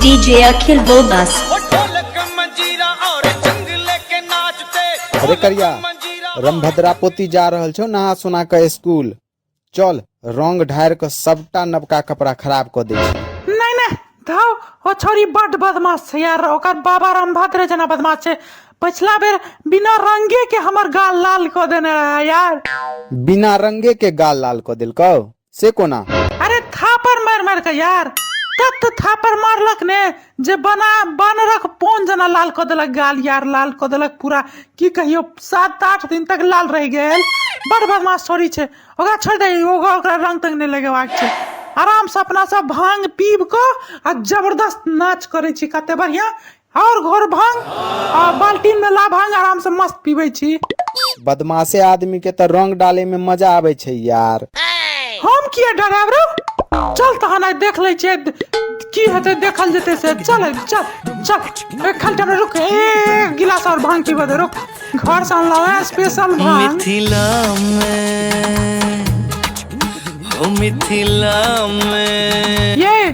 DJ अखिल बोबस। अरे करिया रमभद्रा पोती जा रहल छौ नहा सुना के स्कूल। चल रंग ढार के सबटा नवका कपड़ा खराब कर दे छी। नहीं नहीं धाओ ओ छोरी बड़ बदमाश छै यार। ओकर बाबा रामभद्र जना बदमाश छै। पिछला बेर बिना रंगे के हमर गाल लाल कर देने रहा यार। बिना रंगे के गाल लाल कर दिलकौ से कोना? अरे थापर मार मार के यार। तत थापर मारलक ने जे बन रख पोन जना लाल कर देलक गाल यार। लाल कर देलक पूरा की कहियो 7-8 दिन तक लाल रह गेल। बड़ बदमाश छोरी छै। ओकरा छोड़ दे। ओकरा रंग तंग नहीं लगेबाक छै। आराम से अपना सब भांग पीब को आ जबरदस्त नाच करे छी। कते बढ़िया और घोर भांग आ बाल्टी में ला भांग आराम से मस्त पीबे छी। बदमाशे आदमी के तो रंग डाले में मजा आवे छै यार। हम किया डराब रे? चल तहन आई देख ले छे की हेते। देखल जेते से चल चल चल। एक घंटा में रुक। एक गिलास और भांग पीबे दे। रुक घर से लावे स्पेशल भांग। मिथिला में ये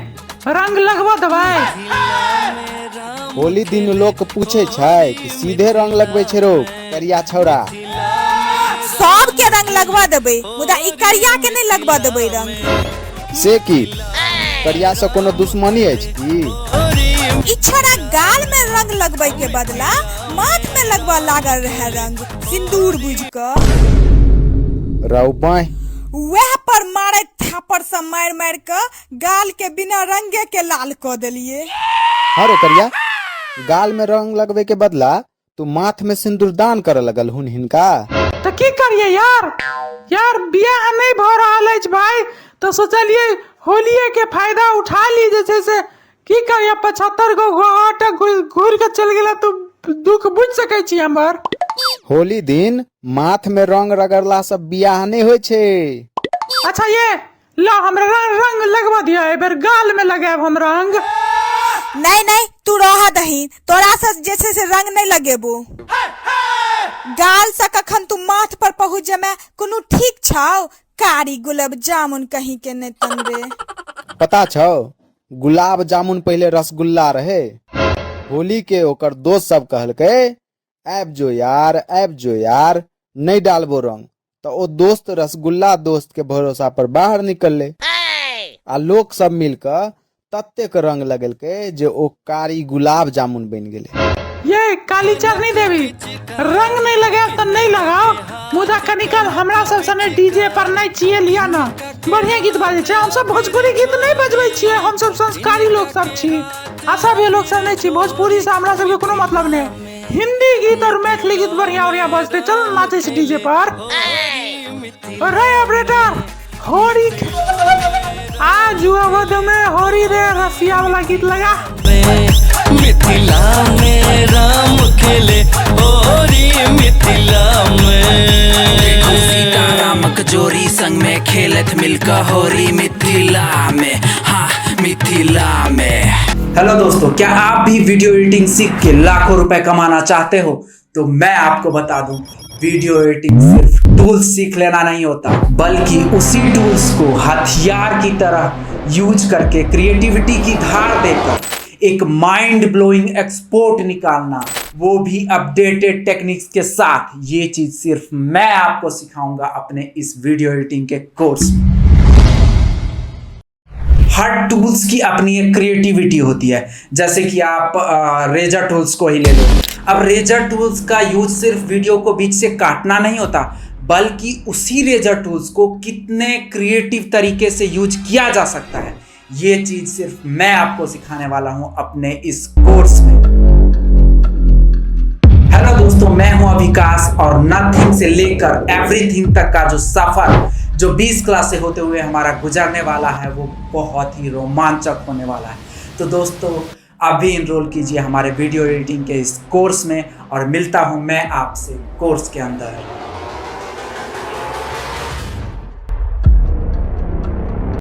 रंग लगवा दबाई। होली दिन लोग पूछे छै कि सीधे रंग लगबे छै रो करिया छौरा। सब के रंग लगवा देबे मुदा ई करिया के नहीं लगवा देबे रंग। से की करिया से कोनो दुश्मनी है की? ई छोरा गाल में रंग लगबे के बदला माथ में लगवा लागल रहे रंग सिंदूर बुझ क। रौ बाय वह पर मारे थापर से मार मार के गाल के बिना रंगे के लाल कर देलिए। अरे करिया गाल में रंग लगवे के बदला तू माथ में सिंदूर दान करे लगल हुन हिनका। तो की करिए यार। यार बियाह नहीं भ रहल अछि भाई तो सोचलिए होलिये के फायदा उठा ली। जैसे से की करिए 75 गो घाट घूर के चल गेला तो दुख बुझ सकै छी हमर। होली दिन माथ में रंग रगड़ला से बियाह नहीं होय छे। अच्छा ये लो हमरा रंग लगवा दिया। ए बेर गाल में लगाब हम रंग। नहीं नहीं तू रहा दही तोरा से जैसे से रंग नहीं लगेबो। गाल से कखन तू माथ पर पहुँच जमे कोनो ठीक छाओ। कारी गुलाब जामुन कहीं के नहीं तनबे। पता छौ गुलाब जामुन पहले रसगुल्ला रहे। होली के ओकर दोस्त सब कहलके ऐब जो यार नहीं डालबो रंग। तो ओ दोस्त रसगुल्ला दोस्त के भरोसा पर बाहर निकलले आ लोग सब मिलकर तत्ते के रंग लगेलके जे ओ कारी गुलाब जामुन बन गेले। ये काली चरनी देवी रंग नहीं लगाओ तो नहीं लगाओ मुदा कनिकल हमरा सब सने डीजे पर नहीं चाहिए लिया ना। बढ़िया गीत बाजे छै। हम सब भोजपुरी गीत नहीं बजबै छियै। हम सब संस्कारी लोग सब छी। असभ लोग सब नहीं छी। भोजपुरी से हमरा सब के कोनो मतलब नहीं। हिंदी गीत और मैथिली गीत बढ़िया बजते। चल नाचे छी डीजे पर। अरे ऑपरेटर होरी आज अवध में होरी रे रसिया वाला गीत लगा। मिथिला में राम खेले होरी मिथिला में। सीता राम जोरी संग में खेलत मिलकर होरी मिथिला में। हाँ मिथिला में। हेलो दोस्तों, क्या आप भी वीडियो एडिटिंग सीख के लाखों रुपए कमाना चाहते हो? तो मैं आपको बता दूं वीडियो एडिटिंग सिर्फ टूल्स सीख लेना नहीं होता बल्कि उसी टूल्स को हथियार की तरह यूज करके क्रिएटिविटी की धार देकर एक माइंड ब्लोइंग एक्सपोर्ट निकालना, वो भी अपडेटेड टेक्निक्स के साथ। ये चीज सिर्फ मैं आपको सिखाऊंगा अपने इस वीडियो एडिटिंग के कोर्स में। हर टूल्स की अपनी एक क्रिएटिविटी होती है। जैसे कि आप रेजर टूल्स को ही ले लो। अब रेजर टूल्स का यूज सिर्फ वीडियो को बीच से काटना नहीं होता बल्कि उसी रेजर टूल्स को कितने क्रिएटिव तरीके से यूज किया जा सकता है, ये चीज सिर्फ मैं आपको सिखाने वाला हूं अपने इस कोर्स में। हेलो दोस्तों, मैं हूं अभिकाश और नथिंग से लेकर एवरीथिंग तक का जो सफर जो 20 क्लास से होते हुए हमारा गुजरने वाला है वो बहुत ही रोमांचक होने वाला है। तो दोस्तों अभी इनरोल कीजिए हमारे वीडियो एडिटिंग के इस कोर्स में और मिलता हूं मैं आपसे कोर्स के अंदर।